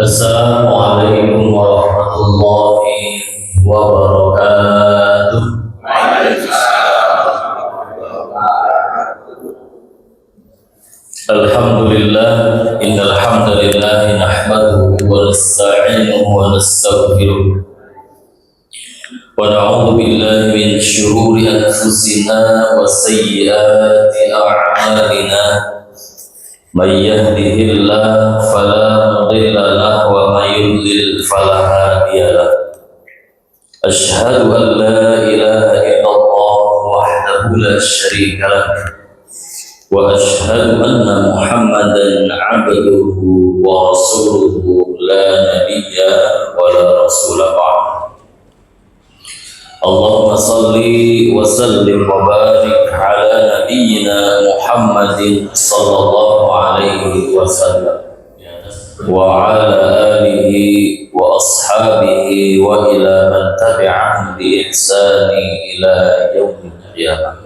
Assalamualaikum warahmatullahi wabarakatuh. Alhamdulillah, innal hamdalillah nahmaduhu wa nasta'inuhu wa nastaghfiruh wa na'udzu billahi min shururi anfusina wa sayyiati a'malina. May yahdihillahu fala mudilla lahu wa may yudlil fala hadiya lahu. Asyhadu an la ilaha illallah wahdahu la syarika lahu wa asyhadu anna Muhammadan 'abduhu wa rasuluhu la nabiyya wa la rasula ba'd. Allahumma salli wa sallim wa barik ala nabiyyina Muhammadin sallallahu alaihi wasallam wa ala alihi wa ashabihi wa ila man tabi'ahum bi ihsani ila yaumil qiyamah.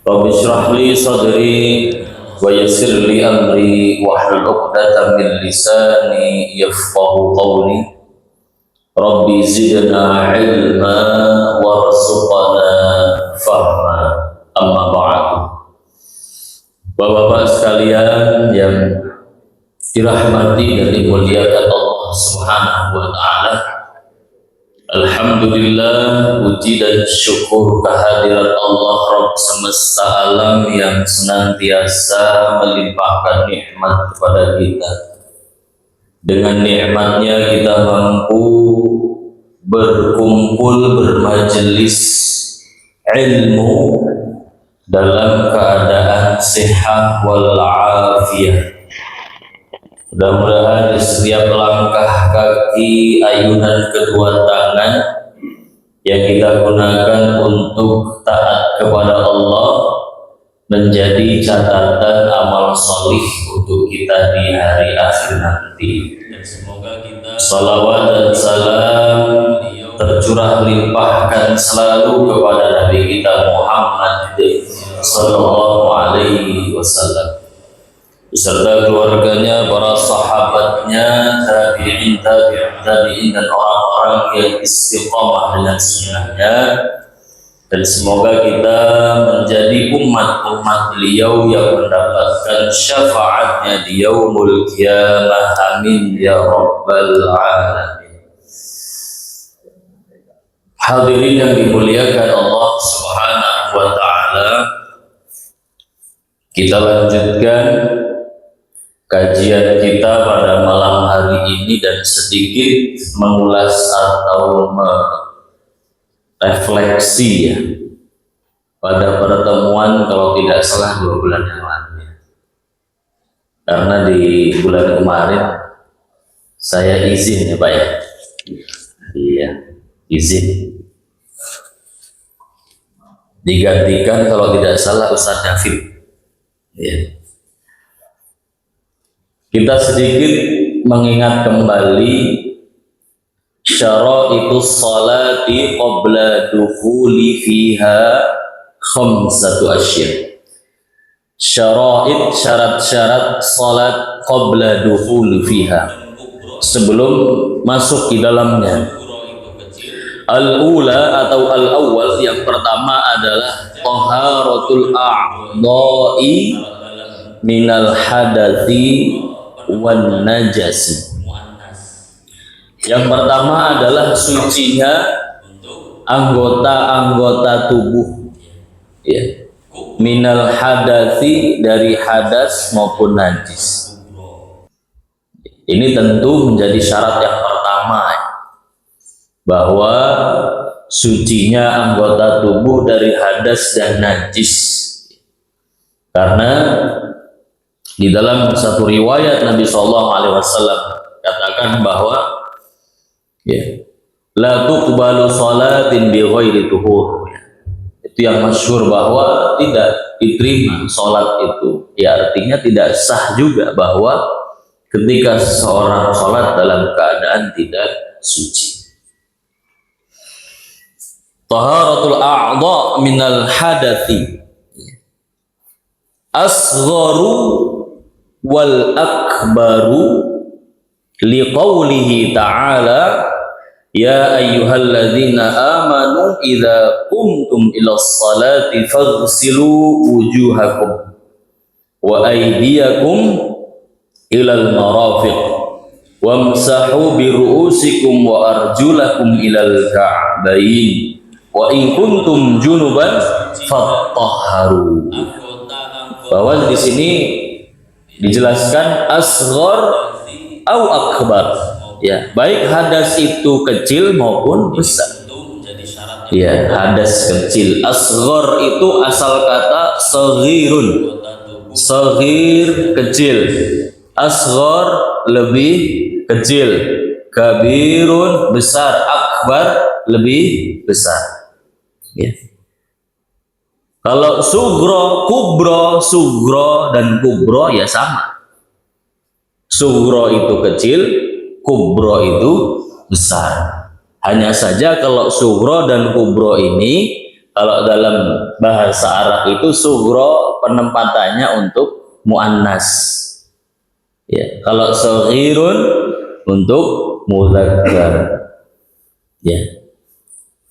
Rabbi shrah li sadri wa yassir li amri wa hlul 'uqdatam min lisani yafqahu qawli. Rabbi zidna ilma warzuqna fahma. Amma ba'du. Bapak-bapak sekalian yang dirahmati dan dimuliakan Allah Subhanahu wa taala, alhamdulillah, puji dan syukur kehadirat Allah Rabb semesta alam yang senantiasa melimpahkan nikmat kepada kita. Dengan nikmatnya kita mampu berkumpul bermajelis ilmu dalam keadaan sehat walafiat. Mudah-mudahan di setiap langkah kaki, ayunan kedua tangan yang kita gunakan untuk taat kepada Allah menjadi catatan amal solih untuk kita di hari akhir nanti. Dan semoga kita salawat dan salam tercurah limpahkan selalu kepada Nabi kita Muhammad sallallahu alaihi wasallam beserta keluarganya, para sahabatnya, tabi'in dan orang-orang yang istiqamah dengan sunnahnya. Dan semoga kita menjadi umat-umat beliau yang mendapatkan syafaatnya di yaumul qiyamah. Amin ya rabbal alamin. Hadirin yang dimuliakan Allah Subhanahu wa taala, kita lanjutkan kajian kita pada malam hari ini dan sedikit mengulas atau refleksi ya pada pertemuan kalau tidak salah 2 bulan yang lalu, karena di bulan kemarin saya izin ya Pak ya, iya izin digantikan kalau tidak salah Ustaz David ya. Kita sedikit mengingat kembali syara'itus salati qabla dukhuli fiha khamsatu asya. Syara'id, syarat-syarat salat qabla dukhuli fiha, sebelum masuk di dalamnya. Al-ula atau al-awwal, yang pertama adalah taharatul a'dha'i minal hadathi wan najasi. Yang pertama adalah sucinya anggota-anggota tubuh ya, minal hadasi, dari hadas maupun najis. Ini tentu menjadi syarat yang pertama ya, bahwa sucinya anggota tubuh dari hadas dan najis. Karena di dalam satu riwayat Nabi SAW katakan bahwa ya, la tuqbalu salatin bi ghairi tuhur. Itu yang masyhur bahwa tidak diterima salat itu. Ya, artinya tidak sah juga bahwa ketika seseorang salat dalam keadaan tidak suci. Taharatul a'dha minal hadathi asgharu wal akbaru liqaulihi ta'ala ya ayyuhalladzina amanu idza qumtum ilas salati faghsilu wujuhakum wa aydiyakum ilal marafiq wamsahu bi ru'usikum wa arjulakum ilal ka'bayn wa in kuntum junuban fattahharu. Bahwa di sini dijelaskan asghar au akbar, ya, baik hadas itu kecil maupun besar. Ya, hadas kecil. Asghar itu asal kata saghirun, saghir kecil, asghar lebih kecil, kabirun besar, akbar lebih besar. Ya. Kalau sugro, kubro, sugro dan kubro ya sama. Sugro itu kecil, kubro itu besar. Hanya saja kalau sugro dan kubro ini, kalau dalam bahasa Arab itu sugro penempatannya untuk muannas. Ya, kalau saghirun untuk mudzakkar. Ya.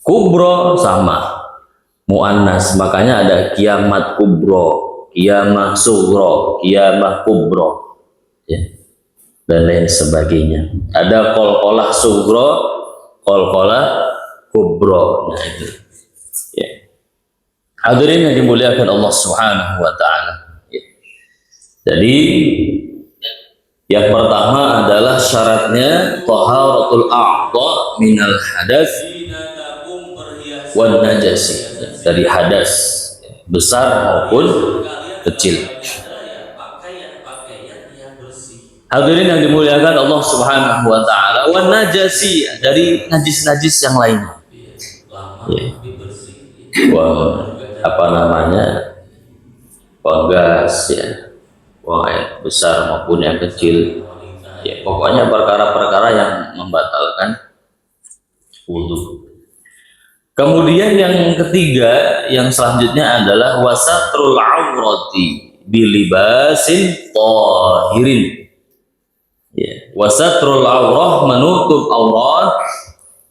Kubro sama muannas, makanya ada kiamat kubro, kiamah sugro, kiamah kubro, ya, dan lain sebagainya. Ada qalqalah sugro, qalqalah kubro. Nah itu, ya. Hadirin yang dimuliakan Allah Subhanahu wa taala. Ya. Jadi yang pertama adalah syaratnya taharatul a'dha minal hadas wan najasi, dari hadas besar maupun kecil. Hadirin yang dimuliakan Allah Subhanahu wa taala, wan najasi, dari najis-najis yang lainnya. Ya. Apa namanya? Gas, ya. Yang besar maupun yang kecil. Ya, pokoknya perkara-perkara yang membatalkan wudu. Kemudian yang ketiga, yang selanjutnya adalah wasatrul aurati bilibasin tahirin. Ya, wasatrul aurah, menutup aurat,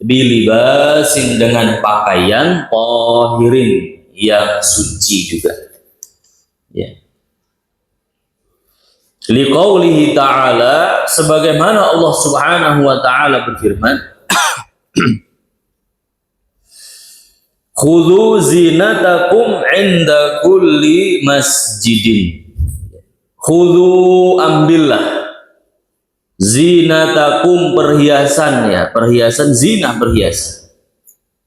bilibasin dengan pakaian tahirin yang suci juga. Ya. Liqaulihi ta'ala, sebagaimana Allah Subhanahu wa taala berfirman, khudhu zinatakum inda kulli masjidin. Khudhu, ambillah, zinatakum, perhiasan, ya, perhiasan, zina, perhiasan.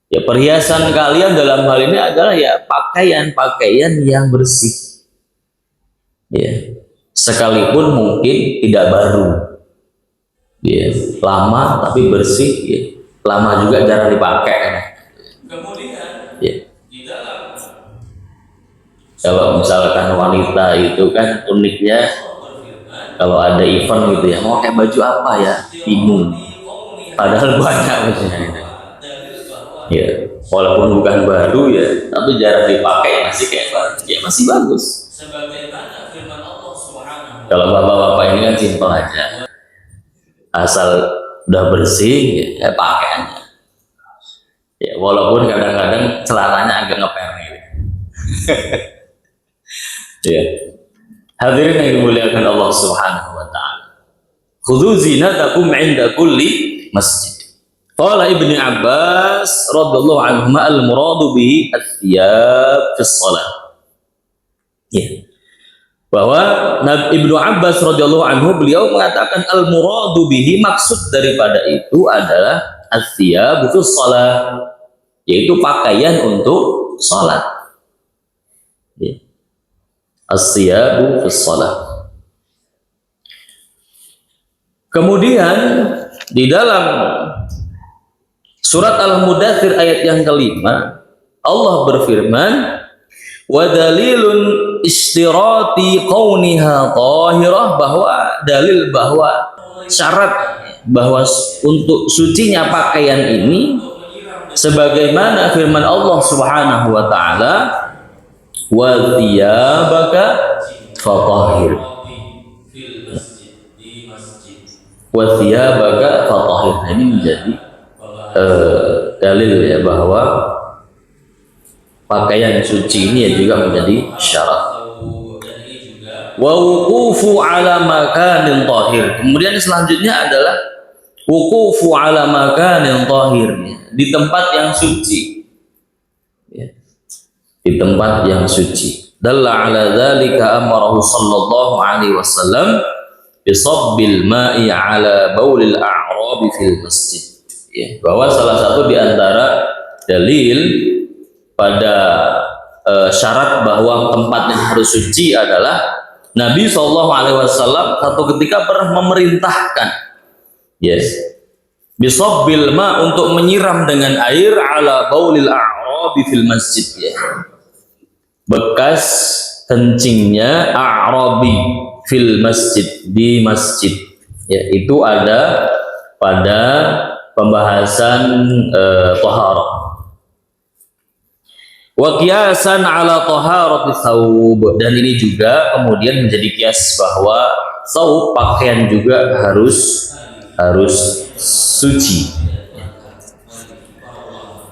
Ya, perhiasan kalian dalam hal ini adalah ya pakaian-pakaian yang bersih. Ya, sekalipun mungkin tidak baru. Ya, lama tapi bersih, ya. Lama juga jarang dipakai. Ya. Kalau misalkan wanita itu kan uniknya, kalau ada event gitu ya, mau pakai baju apa ya, bingung. Padahal banyak maksudnya gitu. Ya, walaupun bukan baru ya, tapi jarang dipakai masih kayak ya masih bagus. Kalau bapak-bapak ini kan simpel aja, asal udah bersih ya pakai aja. Ya, walaupun kadang-kadang celananya agak ngeper gitu. Ya. Hadirin yang dimuliakan Allah Subhanahu wa taala. Khudhu zinatakum 'inda kulli masjid. Qala Ibnu Abbas radhiyallahu anhuma al-muradu bihi ath-thiyab fi shalah. Ya. Bahwa Ibnu Abbas radhiyallahu anhu, beliau mengatakan al-muradu bihi, maksud daripada itu adalah ath-thiyab fi shalah, yaitu pakaian untuk salat. Ya. As-thiyabu fi shalah. Kemudian di dalam surat Al-Mudaththir ayat yang kelima, Allah berfirman, wa dalilun istirati kauniha tahirah, bahwa dalil bahwa syarat bahwa untuk sucinya pakaian ini sebagaimana firman Allah Subhanahu wa taala, wa thiyabaka fatahhir. wa thiyabaka fatahhir. Ini menjadi dalil ya bahwa pakaian suci ini ya juga menjadi syarat. Wa wuqufu ala makanin tahir. Kemudian selanjutnya adalah wuqufu ala makanin tahir, di tempat yang suci. Ya. Di tempat yang suci. Dalla ala dzalika amarahu sallallahu alaihi wasallam bisabbil ma'i ala baulil a'rab fil masjid. Ya, bahwa salah satu di antara dalil pada syarat bahwa tempatnya harus suci adalah Nabi SAW satu ketika pernah memerintahkan, bisabbil ma, untuk menyiram dengan air ala baulil a'rabi fil masjid, ya, bekas kencingnya a'rabi fil masjid, di masjid, ya, itu ada pada pembahasan taharah. Wa qiyasan ala taharati thawb, dan ini juga kemudian menjadi kias bahwa thawb, pakaian juga harus suci.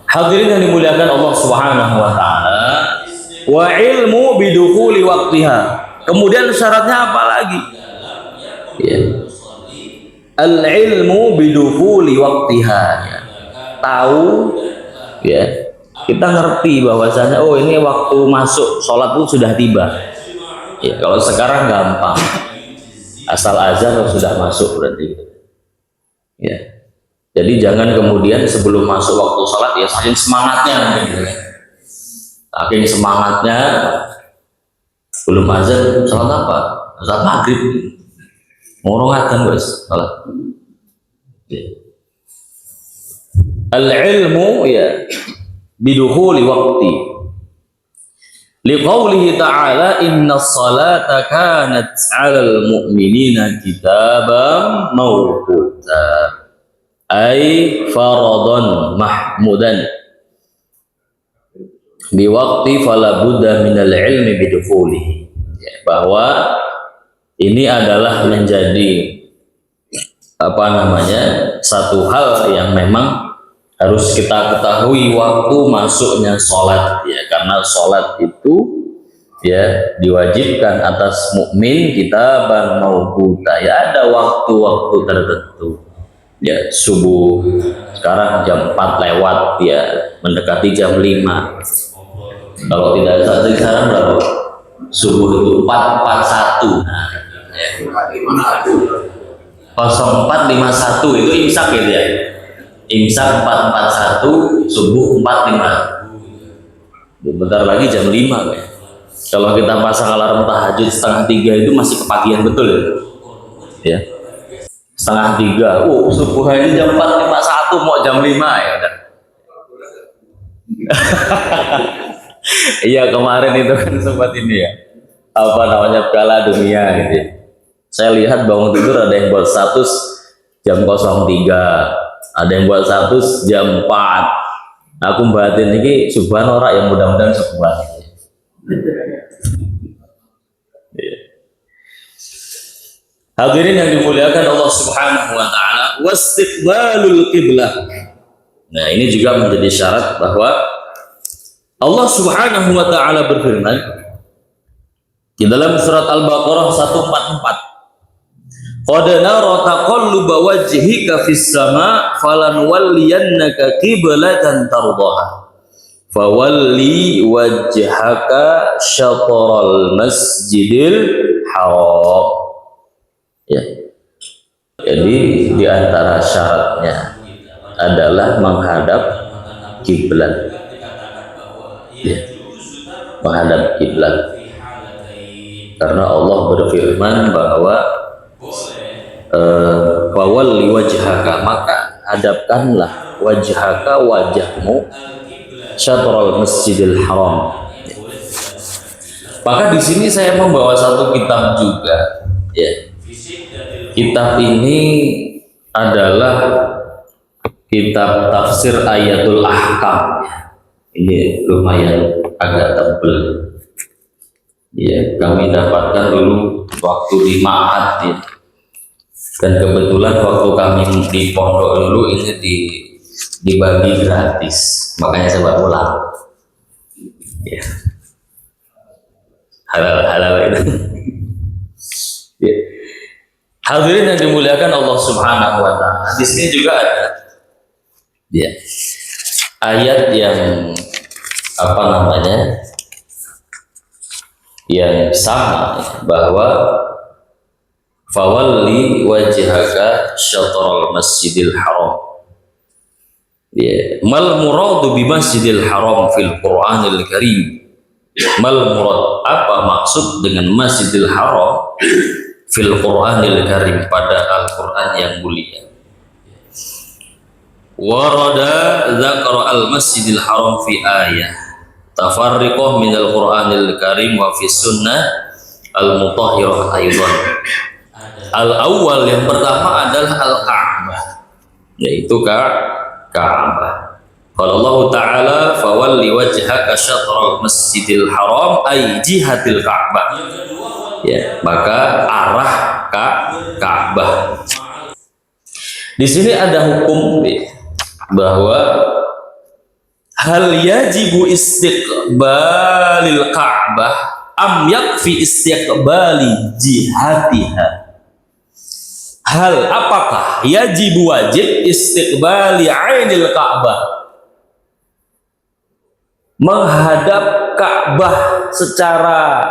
Hadirin yang dimuliakan Allah Subhanahu wa taala, wa ilmu bidukhuli waqtiha. Kemudian syaratnya apa lagi? Ya. Al ilmu bidukhuli waqtiha. Ya. Tahu, ya. Kita ngerti bahwasanya oh ini waktu masuk sholat itu sudah tiba. Ya, kalau sekarang gampang, asal azan sudah masuk berarti. Ya, jadi jangan kemudian sebelum masuk waktu sholat ya saking semangatnya, saking semangatnya belum azan sholat apa? Sholat maghrib, ngorongatan guys sholat. Ya. Al ilmu, ya, bidukhuli waqti liqaulihi ta'ala inna salata kanat 'alal mu'minina kitaban mawquta, ay faradan mahmudan biwaqti fala budda minal ilmi bidukhulihi, ya, bahwa ini adalah menjadi satu hal yang memang harus kita ketahui waktu masuknya sholat, ya, karena sholat itu ya diwajibkan atas mukmin kitaban mawquta, ya, ada waktu-waktu tertentu, ya, subuh sekarang jam 4 lewat, ya, mendekati jam 5, kalau tidak salah sekarang berapa? Subuh itu 4.41, nah, ya, 04.51 itu imsak, gitu ya, imsak 4.41, subuh 4.5. Bentar lagi jam 5, ya. Kalau kita pasang alarm tahajud 2:30 itu masih kepagian betul, ya. 2:30, subuh ini jam 4.51 mau jam 5, ya. Iya, kemarin itu kan sempat ini ya, Piala Dunia gitu ya. Saya lihat bangun tidur ada yang buat status jam 03, ada yang buat status jam 4. Aku batin ini subhanallah, yang mudah-mudahan subhan. Hadirin yang dimuliakan Allah Subhanahu wa taala, wastiqbalul qiblah. Nah, ini juga menjadi syarat bahwa Allah Subhanahu wa taala berfirman di dalam surat Al-Baqarah 144, qad nara taqalluba wajhika fis sama falanwalliyannaka qiblatan tardaha fawalli wajhaka syatral masjidil haram, ya. Jadi di antara syaratnya adalah menghadap kiblat, ya, menghadap kiblat, karena Allah berfirman bahwa fawalli wajhaka, maka hadapkanlah wajhaka, wajahmu, syatral masjidil haram. Maka di sini saya membawa satu kitab juga, ya. Kitab ini adalah kitab tafsir Ayatul Ahkam, ya. Ini lumayan agak tebal, ya. Kami dapatkan dulu waktu di Ma'had, ya. Dan kebetulan waktu kami di pondok dulu ini dibagi gratis, makanya saya buat ulang. Ya, halal itu. Ya. Hadirin yang dimuliakan Allah Subhanahu wa taala. Di sini juga ada ya, ayat yang apa namanya? Yang sama, bahwa fawalli wajhaka syatral masjidil haram. Ya, mal muradu bi masjidil haram fil Qur'anil Karim. Mal murad, apa maksud dengan masjidil haram fil Qur'anil Karim, pada Al-Qur'an yang mulia. Warada dzakara al-masjidil haram fi ayah tafarriqah minal Qur'anil Karim wa fi sunnah al-mutahhirah aidan. Al-awwal, yang pertama adalah Al-Ka'bah, yaitu Ka'bah. Kalau Allah Ta'ala fawalli wajhaka syatral masjidil haram ay jihatil Ka'bah. Ya, maka arah Ka'bah. Di sini ada hukum bahwa hal yajibu istiqbalil Ka'bah am yakfi istiqbali jihatiha. Hal apakah yajibu wajib istiqbali ainil Ka'bah, menghadap Ka'bah secara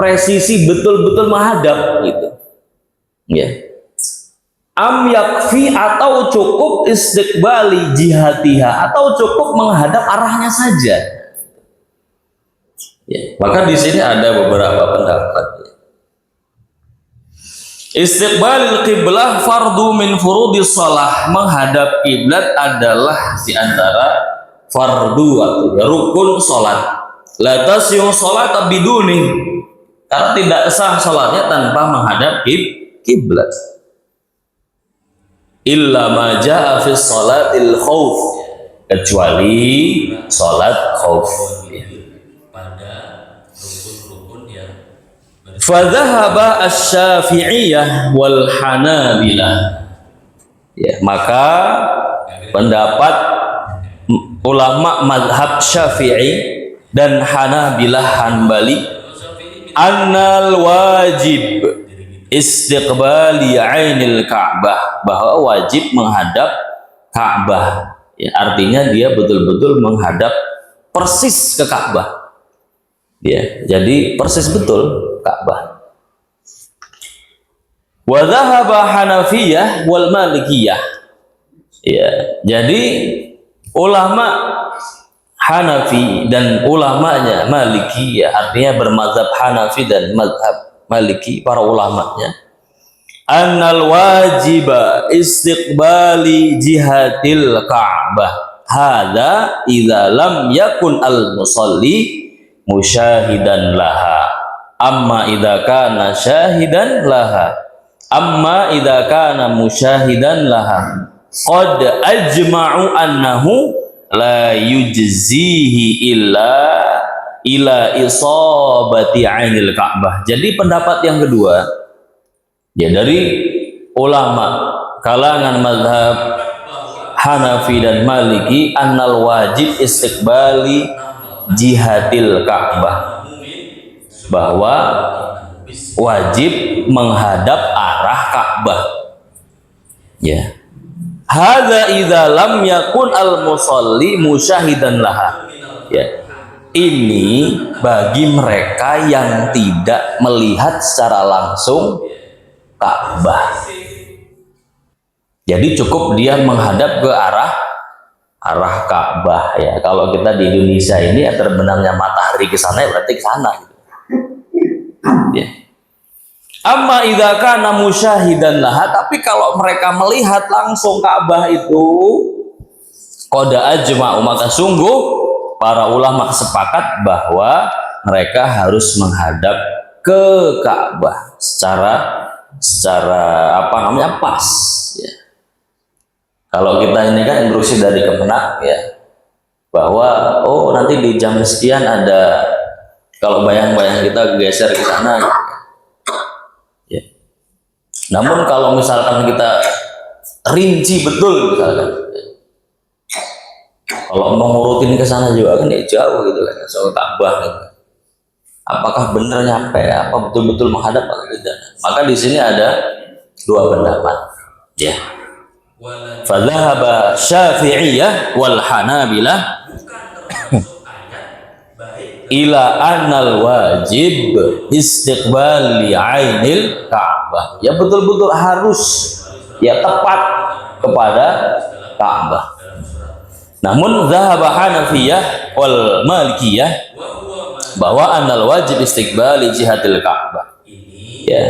presisi, betul-betul menghadap gitu ya. Am yakfi, atau cukup istiqbali jihatiha, atau cukup menghadap arahnya saja ya. Maka di sini ada beberapa pendapat. Istiqbalil qiblah fardu min furudis shalah, menghadap kiblat adalah di antara fardu atau rukun salat. La tasyu salat biduni, karena tidak sah salatnya tanpa menghadap kiblat. Illa ma jaa fi salatil khauf, kecuali salat khauf. Fadhahaba asy-Syafi'iyah wal Hanabilah. Ya, maka pendapat ulama mazhab Syafi'i dan Hanabilah Hanbali, annal wajib istiqbali ainil Ka'bah, bahwa wajib menghadap Ka'bah. Ya, artinya dia betul-betul menghadap persis ke Ka'bah. Ya, jadi persis betul Ka'bah. Wa dhahaba Hanafiyah wal Malikiyah. Ya, jadi ulama Hanafi dan ulamanya Maliki, ya, artinya bermazhab Hanafi dan mazhab Maliki, para ulamanya, annal wajiba istiqbali jihatil Ka'bah hadza idza lam yakun al musalli musyahidan laha, amma idza kana syahidan laha, amma idza kana musyahidan laha qad ajma'u annahu la yujzihi ila isabati ainil Ka'bah. Jadi pendapat yang kedua ya dari ulama kalangan mazhab Hanafi dan Maliki, annal wajib istiqbali jihatil Ka'bah, bahwa wajib menghadap arah Ka'bah. Ya. Hadza idza lam yakun al musalli musyahidan laha. Ya. Ini bagi mereka yang tidak melihat secara langsung Ka'bah. Jadi cukup dia menghadap ke arah Ka'bah ya. Kalau kita di Indonesia ini ya, terbenamnya matahari ke sana ya berarti ke sana gitu. Ya. Amma idza kana musyahidan laha, tapi kalau mereka melihat langsung Ka'bah itu, qad ajma'u, maka sungguh para ulama sepakat bahwa mereka harus menghadap ke Ka'bah secara apa namanya pas ya. Kalau kita ini kan instruksi dari Kemenak ya, bahwa oh nanti di jam sekian ada, kalau bayang-bayang kita geser ke sana ya. Namun kalau misalkan kita rinci betul, misalkan kalau mau ngurutin ke sana juga kan ya jauh gitu kan, soal Ka'bah gitu. Apakah benar nyampe? Apa betul-betul menghadap atau tidak? Maka di sini ada dua pendapat. Ya. Fadhahaba Syafi'iyah wal Hanabilah ila annal wajib istiqbal li ainil Ka'bah. Ya betul-betul harus ya tepat kepada Ka'bah. Namun zahaba Hanafiyah wal Malikiyah bahwa annal wajib istiqbal li jihatil Ka'bah. Ya,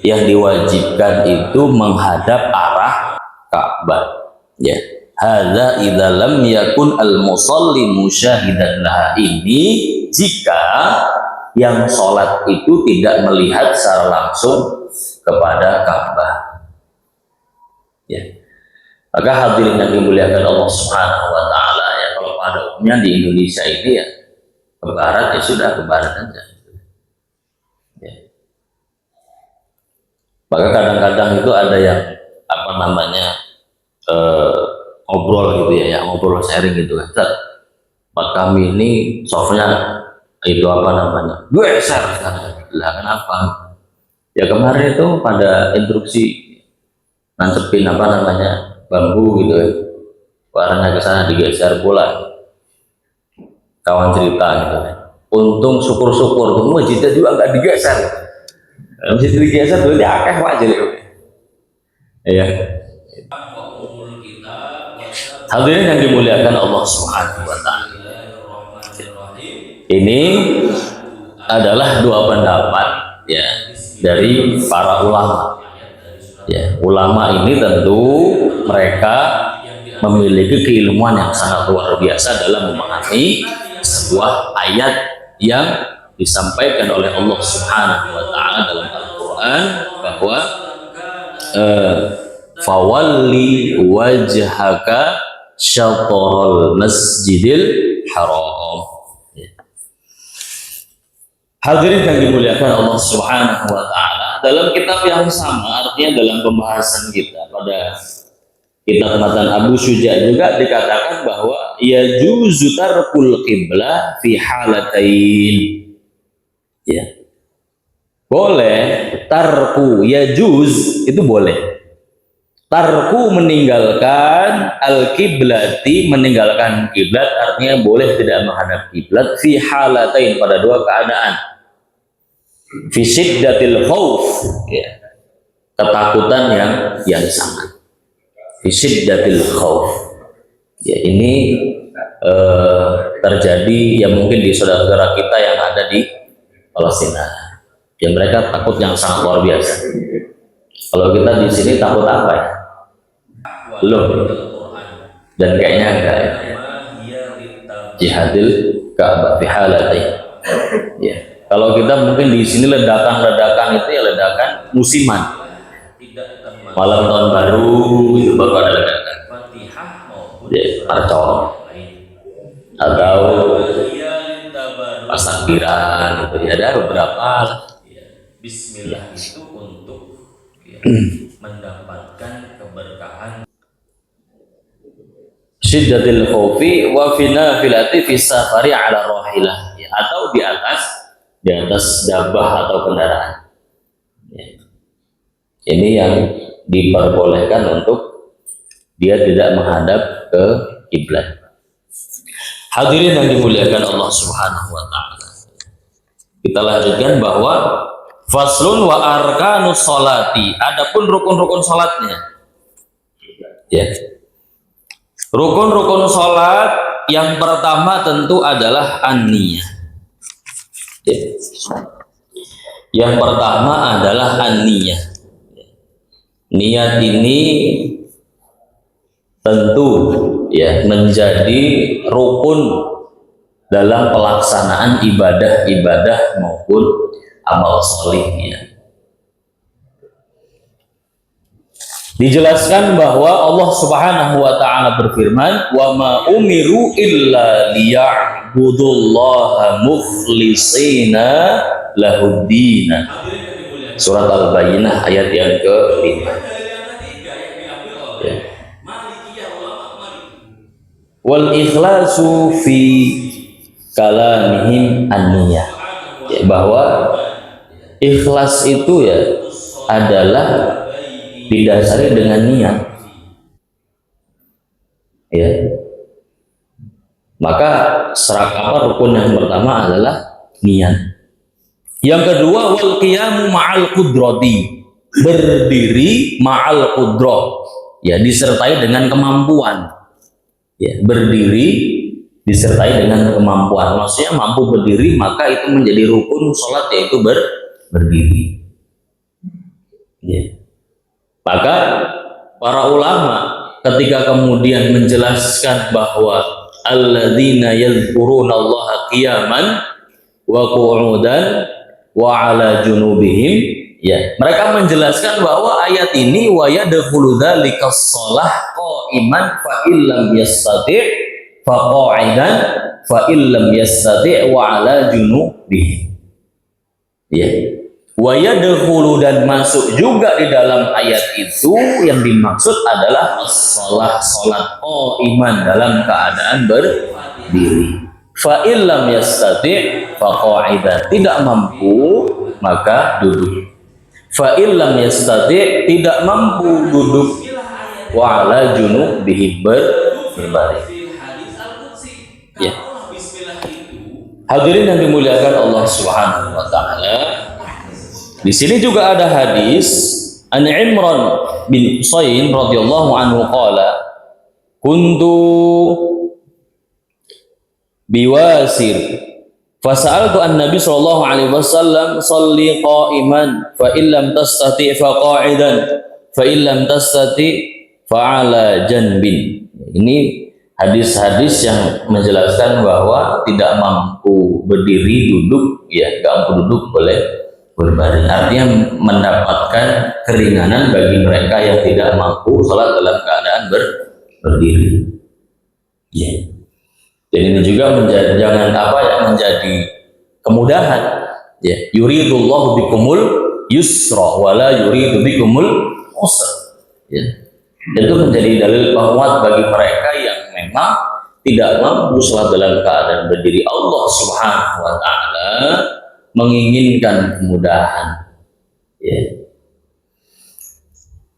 yang diwajibkan itu menghadap arah Ka'bah. Ya. Hadza idza lam yakun al-musalli musyahidan laha, ini jika yang sholat itu tidak melihat secara langsung kepada Ka'bah. Ya. Maka hadirin yang dimuliakan Allah Subhanahu wa taala, ya kalau pada umumnya di Indonesia ini ya ke barat ya sudah ke barat aja. Ya. Maka kadang-kadang itu ada yang apa namanya ngobrol gitu ya, ngobrol sharing gitu kan. Tempat kami ini softnya itu apa namanya, geser lah, kenapa? Ya kemarin itu pada instruksi nancepin apa namanya bambu gitu kan, warnanya ke sana digeser bola. Kawan cerita gitu kan. Untung syukur-syukur tuh masjidnya juga nggak digeser. Masjid digeser tuh dia akeh wae jadi. Ya. Hadirin yang dimuliakan Allah Subhanahu wa taala. Ini adalah dua pendapat ya dari para ulama. Ya, ulama ini tentu mereka memiliki keilmuan yang sangat luar biasa dalam memahami sebuah ayat yang disampaikan oleh Allah Subhanahu wa taala dalam Al-Qur'an bahwa fawalli wajhaka syatrul masjidil haram. Hadirin yang dimuliakan Allah Subhanahu wa taala, dalam kitab yang sama, artinya dalam pembahasan kita pada kitab matan Abu Syuja juga dikatakan bahwa yajuzu tarkul qiblah fi halatain. Ya. Boleh tarku, yajuz itu boleh. Tarku meninggalkan al-kiblati, meninggalkan kiblat, artinya boleh tidak menghadap kiblat fi halatain, pada dua keadaan. Fi syiddatil khauf, ya. Ketakutan yang sangat. Fi syiddatil khauf. Ya, ini terjadi ya mungkin di saudara-saudara kita yang ada di Palestina. Ya mereka takut yang sangat luar biasa. Kalau kita di sini takut apa ya? Belum. Dan kayaknya enggak ya. Jihadil Ka'bah fi halatain. Ya. Kalau kita mungkin di sini ledakan-ledakan itu ya ledakan musiman. Malam tahun baru itu baru ada ledakan. Ya, parcol. Atau pas takbiran itu ya, ada beberapa. Bismillah itu untuk mendapatkan keberkahan. Syiddatil khaufi wa fi nafilati fi safari ala rahilah, ya, atau di atas dabah atau kendaraan. Ya. Ini yang diperbolehkan untuk dia tidak menghadap ke kiblat. Hadirin yang dimuliakan Allah Subhanahu wa taala. Kita lanjutkan bahwa faslun wa arkanus sholati, adapun rukun-rukun salatnya. Ya. Rukun-rukun salat yang pertama tentu adalah an-niyah. Ya. Yang pertama adalah an-niyah. Niat ini tentu ya menjadi rukun dalam pelaksanaan ibadah-ibadah maupun amal sholihnya. Dijelaskan bahwa Allah Subhanahu wa taala berfirman, "Wa ma umiru illa liya'budullaha mukhlishina lahuddin." Surat Al-Bayyinah ayat yang ke-5. Ya. Wal ikhlasu fi kalamihim an-niyah. Ya, bahwa ikhlas itu ya adalah didasari dengan niat. Ya. Maka rukun yang pertama adalah niat. Yang kedua wal qiyamu ma'al qudrati, berdiri ma'al qudrah, ya disertai dengan kemampuan. Ya, berdiri disertai dengan kemampuan. Maksudnya mampu berdiri, maka itu menjadi rukun sholat, yaitu berdiri. Ya. Maka para ulama ketika kemudian menjelaskan bahwa alladzina yadhkurunallaha qiyaman wa qu'udan wa ala junubihim, ya mereka menjelaskan bahwa ayat ini wa yadkhulu dzalika shalah qa'iman fa illam yastati' fa qa'idan fa illam yastati' wa ala junubihim. Ya, wa yadkhulu, dan masuk juga di dalam ayat itu yang dimaksud adalah salat qa'iman, dalam keadaan berdiri. Fa illam yastati' fa qa'idan, tidak mampu maka duduk. Fa illam yastati', tidak mampu duduk, wa ala junubihi, berbaring. Ya. Hadirin yang dimuliakan Allah Subhanahu wa taala, di sini juga ada hadis an Imran bin Husain radhiyallahu anhu qala kuntu biwasir fasa'altu an-nabi sallallahu alaihi wasallam shalli qa'iman fa illam tastati' fa qa'idan fa illam tastati' fa 'ala janbin. Ini hadis-hadis yang menjelaskan bahwa tidak mampu berdiri, duduk, ya tidak mampu duduk boleh berbaring. Artinya mendapatkan keringanan bagi mereka yang tidak mampu salat dalam keadaan berdiri. Ya. Jadi ini juga menjadi kemudahan. Ya, yuridullahu bikumul yusra wala yuridu bikumul usra. Ya. Itu menjadi dalil penguat bagi mereka yang memang tidak mampu salat dalam keadaan berdiri. Allah Subhanahu wa taala menginginkan kemudahan. Ya.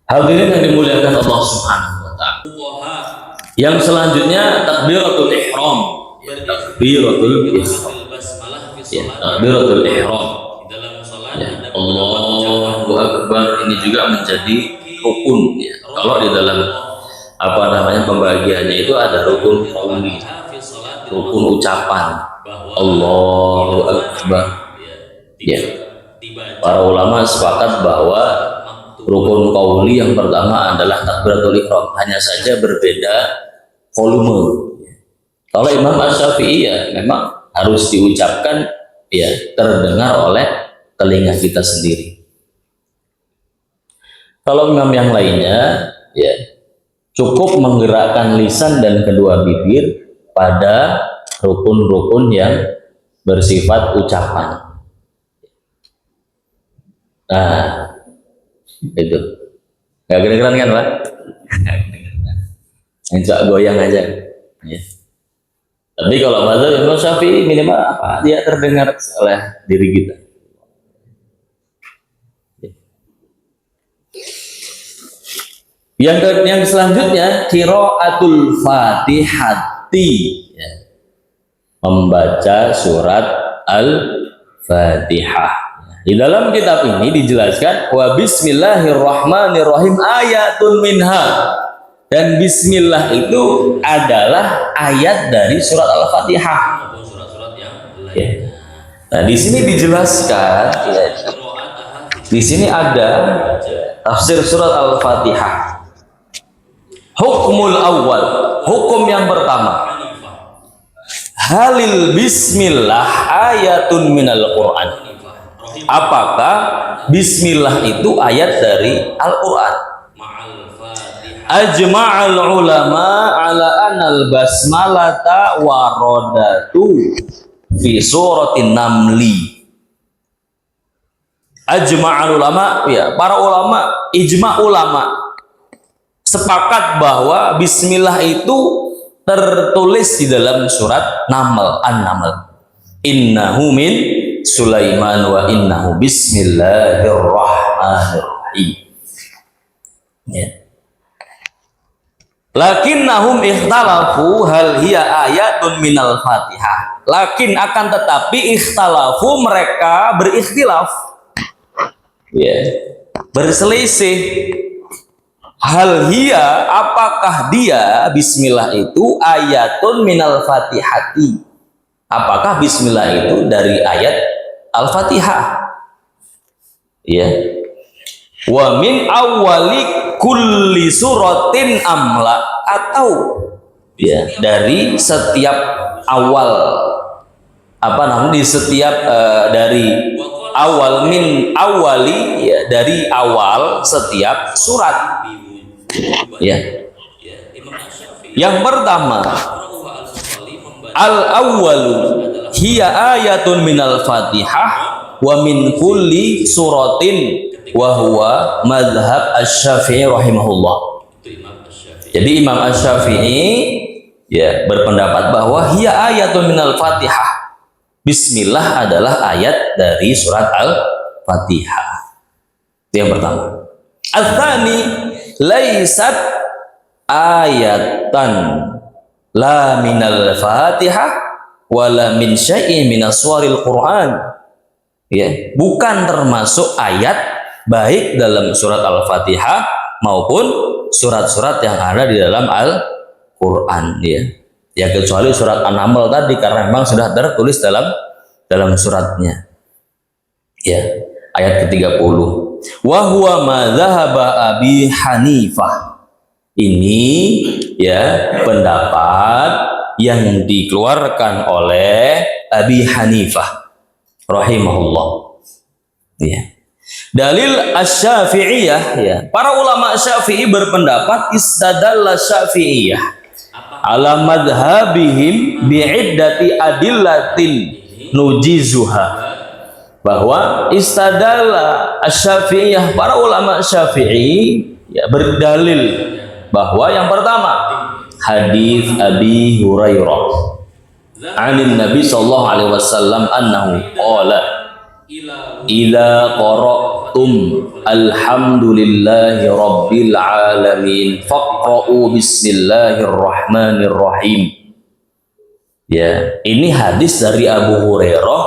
Hadirin yang dimuliakan Allah Subhanahu wa taala. Yang selanjutnya takbiratul ihram. Ya, takbiratul ihram. Ya, takbiratul ihram. Ya, Allahu Akbar, ini juga menjadi rukun. Ya. Kalau di dalam pembagiannya itu ada rukun qauli, rukun ucapan Allahu Akbar. Ya. Para ulama sepakat bahwa rukun qauli yang pertama adalah takbiratul ihram, hanya saja berbeda volume. Kalau Imam Asy-Syafi'i ya memang harus diucapkan, ya terdengar oleh telinga kita sendiri. Kalau imam yang lainnya ya cukup menggerakkan lisan dan kedua bibir pada rukun-rukun yang bersifat ucapan. Nah, itu nggak kedengeran kan Pak? Enggak, goyang aja ya. Tapi kalau mazhab Imam Syafi'i minimal apa dia terdengar oleh diri kita. Yang selanjutnya qiraatul Fatihati, ya. Membaca surat Al-Fatihah. Di dalam kitab ini dijelaskan wa bismillahirrahmanirrahim ayatun minha, dan bismillah itu adalah ayat dari surat Al-Fatihah. Ya. Nah, di sini dijelaskan, ya, di sini ada tafsir surat Al-Fatihah. Hukmul awal, hukum yang pertama, halil bismillah ayatun minal Quran. Apakah bismillah itu ayat dari Al-Quran? Ajma'al ulama ala anal basmalata warodatu fi suratin namli. ajma'al ulama, ya, para ulama, ijma ulama sepakat bahwa bismillah itu tertulis di dalam surat An-Naml. Innahu min Sulaiman wa innahu bismillahirrahmanirrahim. Ya. Lakinnahum ikhtalafu hal hiya ayatun minal Fatihah. Lakin akan tetapi ikhtalafu, mereka berikhtilaf. Ya. Berselisih. Hal hiya, apakah dia bismillah itu ayatun minal Fatihati? Apakah bismillah itu dari ayat Al-Fatihah? Ya. Wa min awwali kulli suratin amla, atau ya dari setiap awal di setiap dari awal, min awali, ya, dari awal setiap surat. Ya. Yang pertama, al-awwalu hiya ayatun minal Fatihah wa min kulli suratin wa huwa madhab Asy-Syafi'i rahimahullah. Jadi Imam Asy-Syafi'i, ya, berpendapat bahwa hiya ayatun minal Fatihah. Bismillah adalah ayat dari surat Al-Fatihah. Itu yang pertama. Al-tsani laisat ayatan la minal Fatihah wala min syai'in min aswaril Quran. Ya, bukan termasuk ayat baik dalam surat Al-Fatihah maupun surat-surat yang ada di dalam Al-Quran, ya. Ya, kecuali surat An-Naml tadi karena memang sudah tertulis dalam suratnya. Ya, ayat ke-30. Wa huwa ma dzahaba Abi Hanifah. Ini, ya, pendapat yang dikeluarkan oleh Abi Hanifah rahimahullah. Ya. Dalil Asy-Syafi'iyah, ya. Para ulama Syafi'i berpendapat istadalla Syafi'iyah ala madhabihim bi'iddati adillatin nujizuha, bahwa istadalla Asy-Syafi'iyah, para ulama Syafi'i, ya, berdalil bahwa yang pertama hadis Abi Hurairah anin Nabi sallallahu alaihi wasallam annahu qala idza qara'tum alhamdulillahi rabbil alamin faqra'u bismillahirrahmanirrahim. Ya, ini hadis dari Abu Hurairah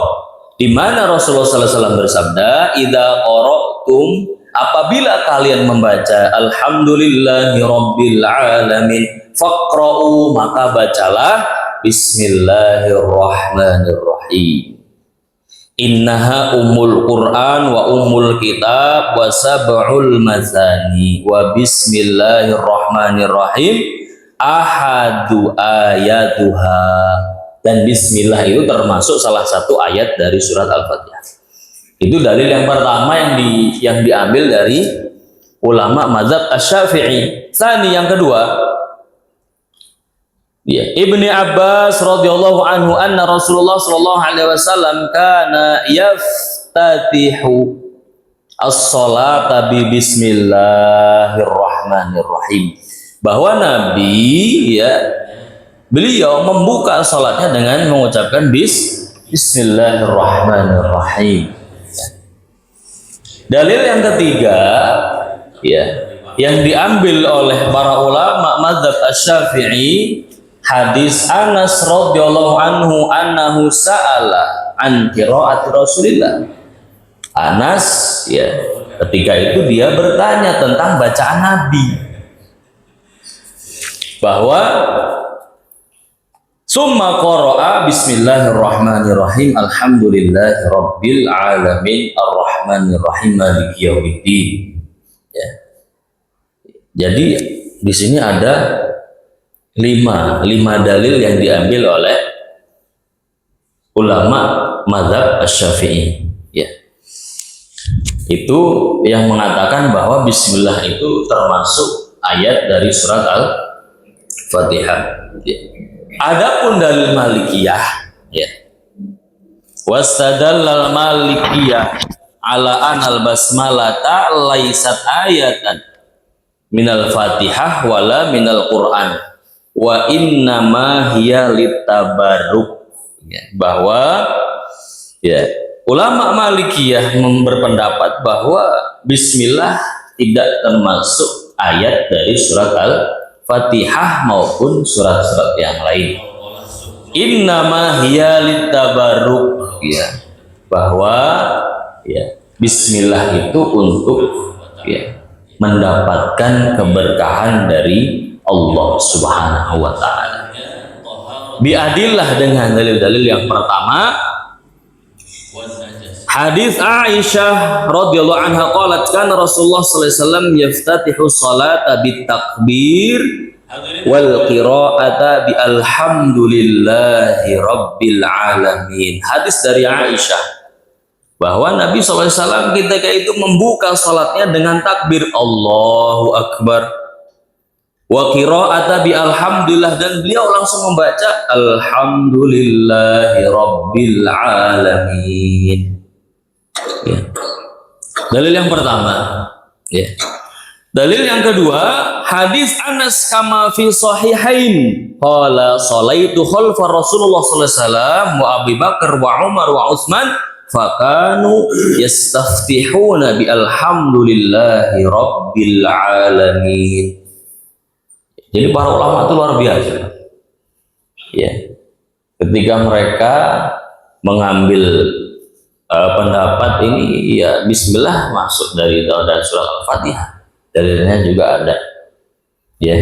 di mana Rasulullah sallallahu alaihi wasallam bersabda, idza qara'tum, apabila kalian membaca alhamdulillahi rabbil alamin faqra'u, maka bacalah bismillahirrahmanirrahim. Innaha ummul Quran wa ummul kitab wa sab'ul mazani wa bismillahirrahmanirrahim ahadu ayatuha. Dan bismillah itu termasuk salah satu ayat dari surat Al-Fatihah. Itu dalil yang pertama yang diambil dari ulama mazhab Asy-Syafi'i. Tsani, yang kedua, ya, Ibni Abbas radhiyallahu anhu anna Rasulullah sallallahu alaihi wasallam kana yaftatihu as-salata bi bismillahirrahmanirrahim, bahwa Nabi, ya, beliau membuka salatnya dengan mengucapkan bismillahirrahmanirrahim. Dalil yang ketiga, ya, yang diambil oleh para ulama mazhab Asy-Syafi'i, hadis Anas radhiyallahu anhu annahu sa'ala an qiraati Rasulillah. Anas, ya, ketika itu dia bertanya tentang bacaan Nabi, bahwa summa qara'a bismillahirrahmanirrahim alhamdulillahi rabbil alamin arrahmanirrahim maliki yaumiddin. Ya. Jadi di sini ada lima dalil yang diambil oleh ulama mazhab Asy-Syafi'i, ya. Itu yang mengatakan bahwa bismillah itu termasuk ayat dari surat Al-Fatihah, ya. Adapun dalil Malikiyah, ya, wastadallal Malikiyah ala anal basmalata laisat ayatan minal Fatihah wala minal Quran wa innama hiya litabarruk. Ya, bahwa ya ulama Malikiyah berpendapat bahwa bismillah tidak termasuk ayat dari surat Al-Fatihah maupun surat-surat yang lain. Innama hiya litabarruk, ya, bahwa ya bismillah itu untuk ya mendapatkan keberkahan dari Allah Subhanahu wa taala. Biadillah dengan dalil-dalil yang pertama, hadis Aisyah radhiyallahu anha qalat kana Rasulullah sallallahu alaihi wasallam yaftatihu sholata bitakbir wal qira'ata bi alhamdulillahi rabbil alamin. Hadis dari Aisyah bahwa Nabi SAW ketika itu membuka salatnya dengan takbir Allahu Akbar wa qira'ata bi alhamdulillah, dan beliau langsung membaca alhamdulillahi rabbil alamin. Ya. Dalil yang pertama, ya. Dalil yang kedua, hadis Anas kama fi sahihain qala shalaitu khalfa Rasulullah sallallahu alaihi wasallam wa Abi Bakar wa Umar wa Utsman fakanu yastaftihuna bi alhamdulillahi rabbil alamin. Jadi para ulama itu luar biasa. Ya. Ketika mereka mengambil pendapat ini, ya bismillah masuk dari surat Al-Fatihah. Dalilnya juga ada. Ya.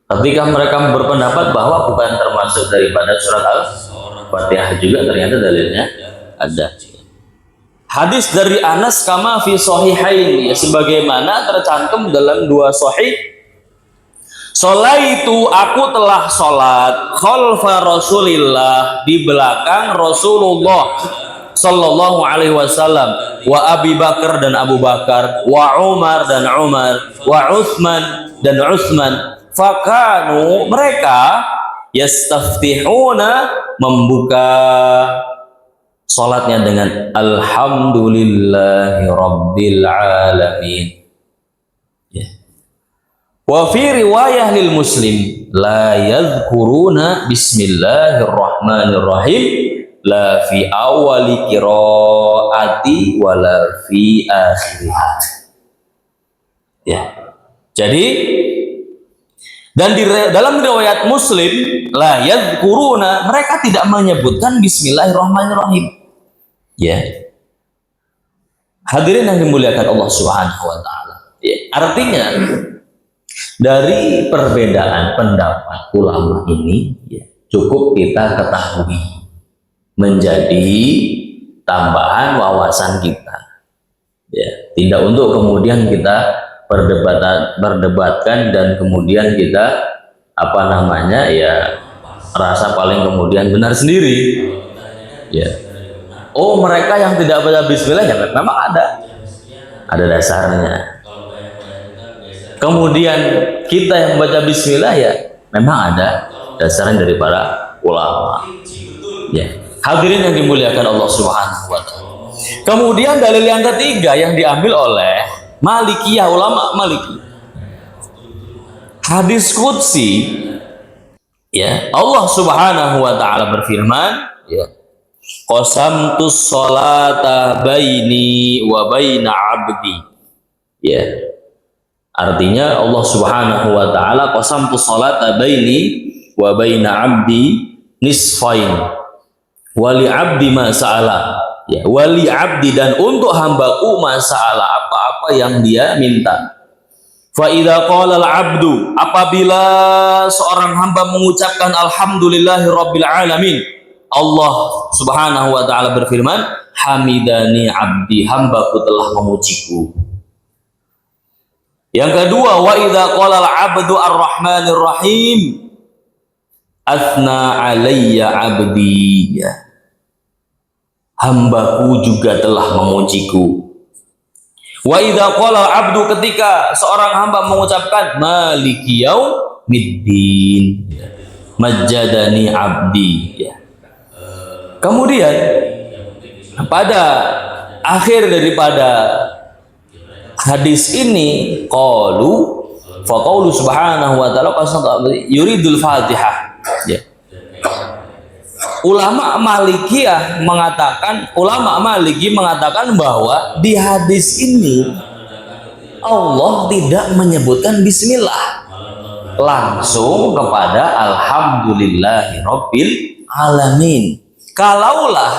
Ketika mereka berpendapat bahwa bukan termasuk daripada surat Al-Fatihah juga, ternyata dalilnya ada. Hadis dari Anas kama fi sahihain, ya, sebagaimana tercantum dalam dua sahih. Sholaitu, aku telah sholat khalfa Rasulillah, di belakang Rasulullah sallallahu alaihi wasallam, wa Abi Bakar dan Abu Bakar, wa Umar dan Umar, wa Utsman dan Utsman. Fakanu, mereka yastaftihuna, membuka salatnya dengan alhamdulillahi rabbil alamin. Wa fi riwayah lil Muslim la yadhkuruna bismillahirrahmanirrahim la fi awali qiraati wala fi akhiriha. Ya. Jadi dan dalam riwayat Muslim la yadhkuruna, mereka tidak menyebutkan bismillahirrahmanirrahim. Ya. Hadirin yang dimuliakan Allah Subhanahu wa taala. Ya. Artinya dari perbedaan pendapat ulama ini, ya, cukup kita ketahui menjadi tambahan wawasan kita, ya, tidak untuk kemudian kita berdebatkan dan kemudian kita ya rasa paling kemudian benar sendiri, ya. Oh, mereka yang tidak baca bismillah, ya memang ada dasarnya. Kemudian kita yang membaca bismillah, ya memang ada dasarnya dari para ulama. Ya. Hadirin yang dimuliakan Allah Subhanahu wa taala. Kemudian dalil yang ketiga yang diambil oleh Malikiyah, ulama Maliki. Hadis qudsi, ya, Allah Subhanahu wa taala berfirman, ya, qasamtus sholata baini wa baina abdi. Ya. Artinya Allah Subhanahu wa taala qasamtu sholata baini wa baina abdi nisfain wa li abdi ma sa'ala, ya, wa li abdi, dan untuk hambaku ma sa'ala, apa-apa yang dia minta. Fa idza qala al abdu, apabila seorang hamba mengucapkan alhamdulillahi rabbil alamin, Allah Subhanahu wa taala berfirman, hamidani abdi, hambaku telah memujiku. Yang kedua, wa idza qala al-'abdu ar-rahmanir rahim athna 'alayya 'abdi, ya, hambaku juga telah memujiku. Wa idza qala al-'abdu, ketika seorang hamba mengucapkan maliki yaumiddin, majjadani 'abdi, ya. Kemudian pada akhir daripada hadis ini qalu fa qaulu subhanahu wa ta'ala yuridul Fatihah. Ya. Ulama Maliki mengatakan bahwa di hadis ini Allah tidak menyebutkan bismillah, langsung kepada alhamdulillahirabbil alamin. Kalaulah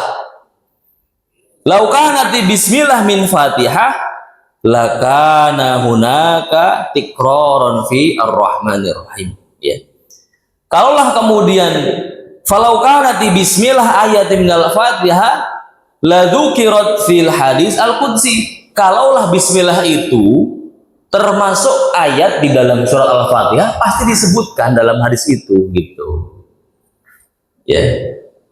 laukanati bismillah min Fatihah lakana hunaka tikraron fi ar-rahmanir rahim. Ya. Kalaulah kemudian falau kanati bismillah ayat minal Fatihah la dzukirat fil hadis al-qudsi. Kalaulah bismillah itu termasuk ayat di dalam surat Al-Fatihah, pasti disebutkan dalam hadis itu, gitu. Ya.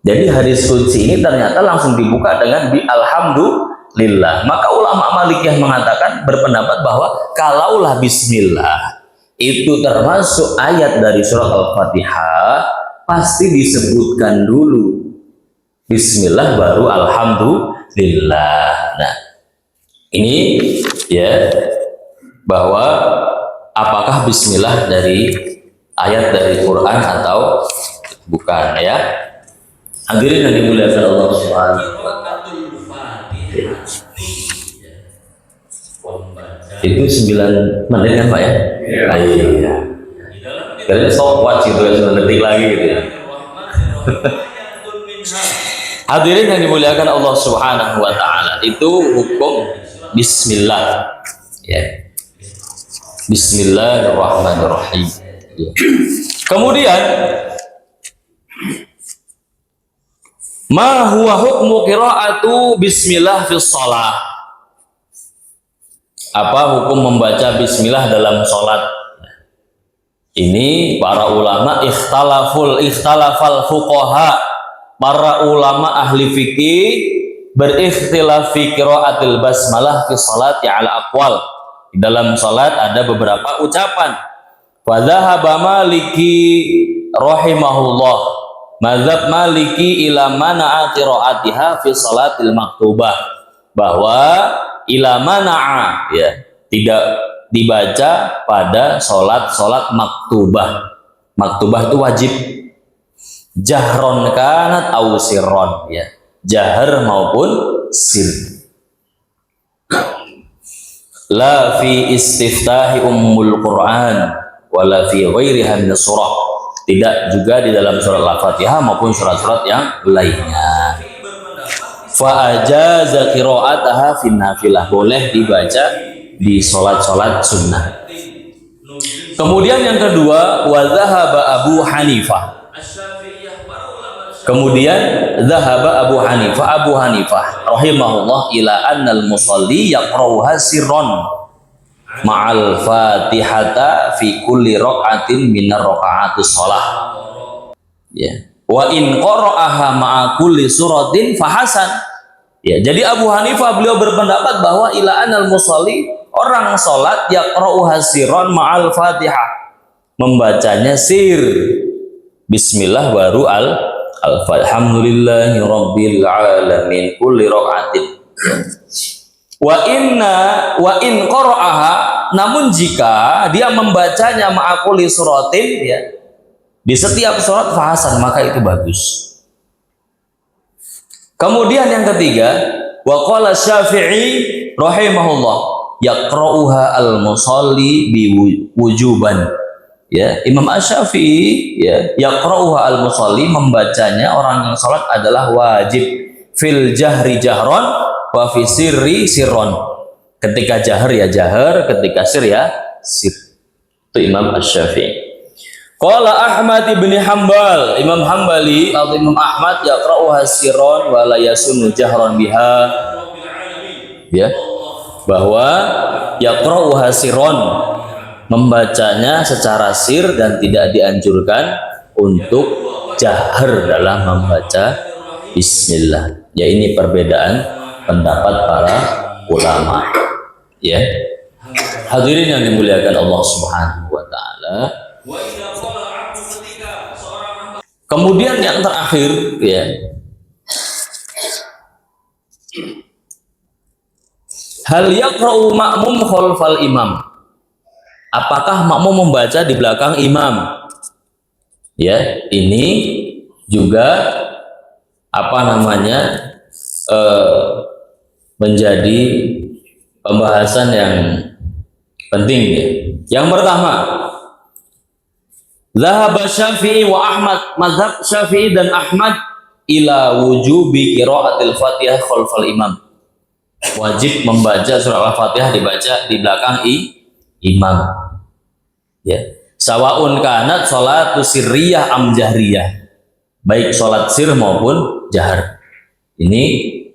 Jadi hadis qudsi ini ternyata langsung dibuka dengan bi alhamdulillah. Maka ulama Malikiyah mengatakan, berpendapat bahwa kalaulah bismillah itu termasuk ayat dari surat Al-Fatihah, pasti disebutkan dulu bismillah baru alhamdulillah. Nah, ini ya, bahwa apakah bismillah dari ayat dari Quran atau bukan, ya. Hadirin yang dimuliakan Allah Subhanahu wa taala. Itu 9 menit kan Pak ya? Iya. Kalian stopwatch gitu ya, 9 detik lagi gitu ya. Hadirin yang dimuliakan Allah Subhanahu wa taala, itu hukum bismillah. Ya. Bismillahirrahmanirrahim. Ya. Kemudian ma huwa hukmu qiraatu bismillah fi shalah? Apa hukum membaca bismillah dalam salat? Ini para ulama ikhtalafal fuqaha, para ulama ahli fikih berikhtilaf fi qiraatil basmalah fi sholati ala aqwal. Di dalam salat ada beberapa ucapan. Wa dhahaba Maliki rahimahullah, mazhab Maliki ila mana'a qiraatiha fi sholatil maktubah, bahwa ila mana'a, ya, tidak dibaca pada sholat maktubah. Maktubah itu wajib, jahron kanat au sirron, ya, jahar maupun sir. La fi istiftahi ummul Quran wala fi ghairiha min surah, tidak juga di dalam surat Al-Fatihah maupun surat-surat yang lainnya. Fa ajaza qiraataha fin nafilah, boleh dibaca di salat-salat sunnah. Kemudian yang kedua, wa dzahaba Abu Hanifah. Kemudian dzahaba Abu Hanifah rahimahullah ila annal musalli yaqra'uha sirran ma'al fatihata fi kulli raq'atin minar raqa'atis shalah. Ya. Wa in qara'aha ma'a kulli suratin fahasan. Ya, jadi Abu Hanifah beliau berpendapat bahwa ila annal musalli, orang salat yaqra'uha sirran ma'al fatihah, membacanya sir. Bismillah baru alhamdulillahi rabbil alamin kulli raq'atin. Wa in qara'aha, namun jika dia membacanya ma'akuli suratin, ya, di setiap surat fahasan, maka itu bagus. Kemudian yang ketiga, wa qala Syafi'i rahimahullah yaqra'uha al-musalli biwujuban. Ya, Imam Asy-Syafi'i, ya, yaqra'uha al-musalli, membacanya orang yang salat adalah wajib, fil jahri jahron wa fi sirri sirron. Ketika jahar ya jahar, ketika sir ya sir. Itu Imam Asy-Syafi'i. Qala Ahmad ibn Hanbal, Imam Hambali atau Imam Ahmad yaqra'uha sirron wa la yasunnu jahron biha. Ya, bahwa yaqra'uha sirron, membacanya secara sir dan tidak dianjurkan untuk jahar dalam membaca bismillah. Ya, ini perbedaan pendapat para ulama. Ya, hadirin yang dimuliakan Allah Subhanahu wa taala. Kemudian yang terakhir, ya, Hal yaqra'u ma'mum khalfal imam. Apakah makmum membaca di belakang imam? Ya, ini juga menjadi pembahasan yang penting ya. Yang pertama, Zahaba Syafi'i wa Ahmad, mazhab Syafi'i dan Ahmad ila wujubi qiraatil Fatihah khalfal imam. Wajib membaca surah Al-Fatihah dibaca di belakang imam. Ya. Sawaun kanat salatu sirriyah am jahriyah. Baik salat sir maupun jahar. Ini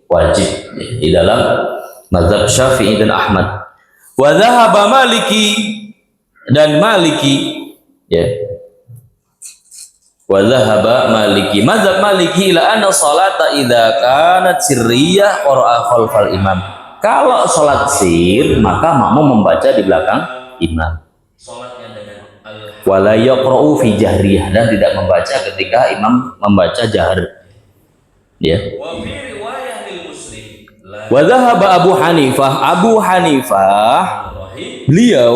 wajib ya, di dalam mazhab Syafi'i dan Ahmad. Wa dhahaba Maliki dan Maliki ya. Wa dhahaba Maliki, mazhab Maliki ila anna salata idza kanat sirriyah qara'a khalfal imam. Kalau salat sir maka makmum membaca di belakang imam. Salatnya dengan wala yaqra'u fi jahriyah, dan tidak membaca ketika imam membaca jahar. Ya. Wa fi riwayah lil Muslim. Wa dhahaba Abu Hanifah, Abu Hanifah beliau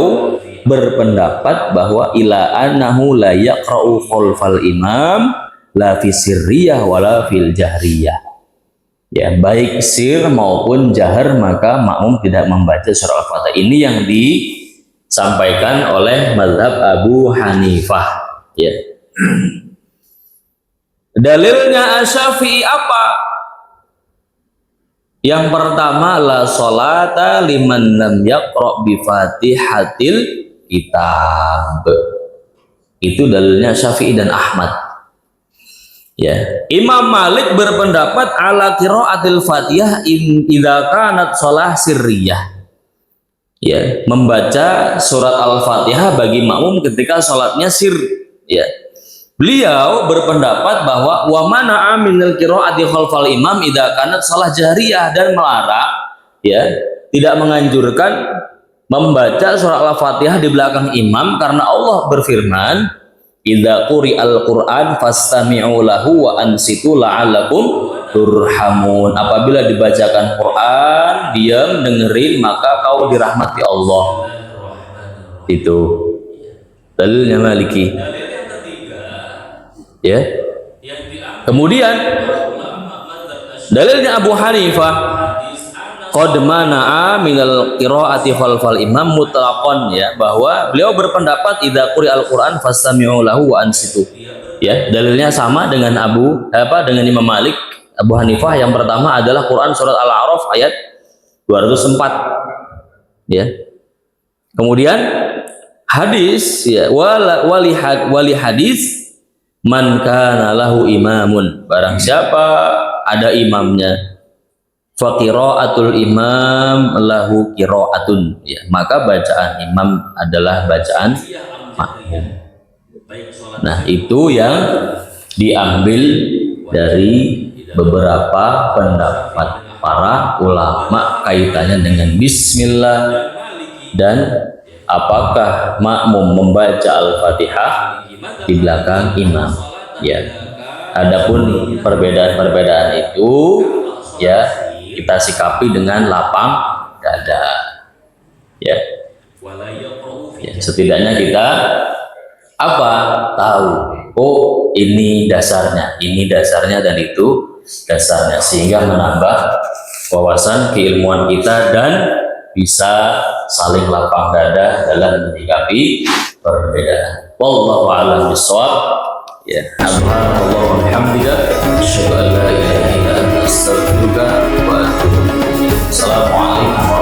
berpendapat bahwa ila annahu la yaqra'u khalfal imam la fi sirriyah wala fil jahriyah. Ya, baik sir maupun jahar maka makmum tidak membaca surah Al-Fatihah. Ini yang disampaikan oleh mazhab Abu Hanifah. Ya. Dalilnya Asy-Syafi'i apa? Yang pertama, la sholata liman lam yaqra' bi Fatihatil kitab. Itu dalilnya Syafi'i dan Ahmad. Ya, Imam Malik berpendapat ala qiraatil Fatihah idza kanat shalah sirriyah. Ya, membaca surat Al-Fatihah bagi makmum ketika salatnya sir. Ya. Beliau berpendapat bahwa wa mana'a minal qiraati khalfal imam idza kanat shalah jahriyah, dan melarang ya, tidak menganjurkan membaca surah Al-Fatihah di belakang imam karena Allah berfirman, idza quri'al Qur'an fastami'u lahu wa ansitu la'allakum turhamun. Apabila dibacakan Quran, diam, dengerin, maka kau dirahmati Allah. Itu dalilnya Maliki. Ya. Kemudian dalilnya Abu Hanifah, qad mana'a minal qiraati khalfal imam mutlaqan, ya, bahwa beliau berpendapat idza quri'al Qur'an fastami'u lahu wa ansitu. Ya, dalilnya sama dengan dengan Imam Malik, Abu Hanifah. Yang pertama adalah Quran surat Al-A'raf ayat 204. Ya. Kemudian hadis ya, wali hadis man kana lahu imamun, barang siapa ada imamnya, fa qiraatul imam lahu qiraatun, ya, maka bacaan imam adalah bacaan makmum. Nah, itu yang diambil dari beberapa pendapat para ulama kaitannya dengan bismillah dan apakah makmum membaca Al-Fatihah di belakang imam. Ya, adapun perbedaan-perbedaan itu ya kita sikapi dengan lapang dada. Ya, setidaknya kita tahu, oh ini dasarnya dan itu dasarnya, sehingga menambah wawasan keilmuan kita dan bisa saling lapang dada dalam menyikapi perbedaan. Wallahu a'lam bishawab. Ya, subhanallah walhamdulillah, asyhadu an la ilaha illa anta astaghfiruka wa atubu ilaik. Assalamualaikum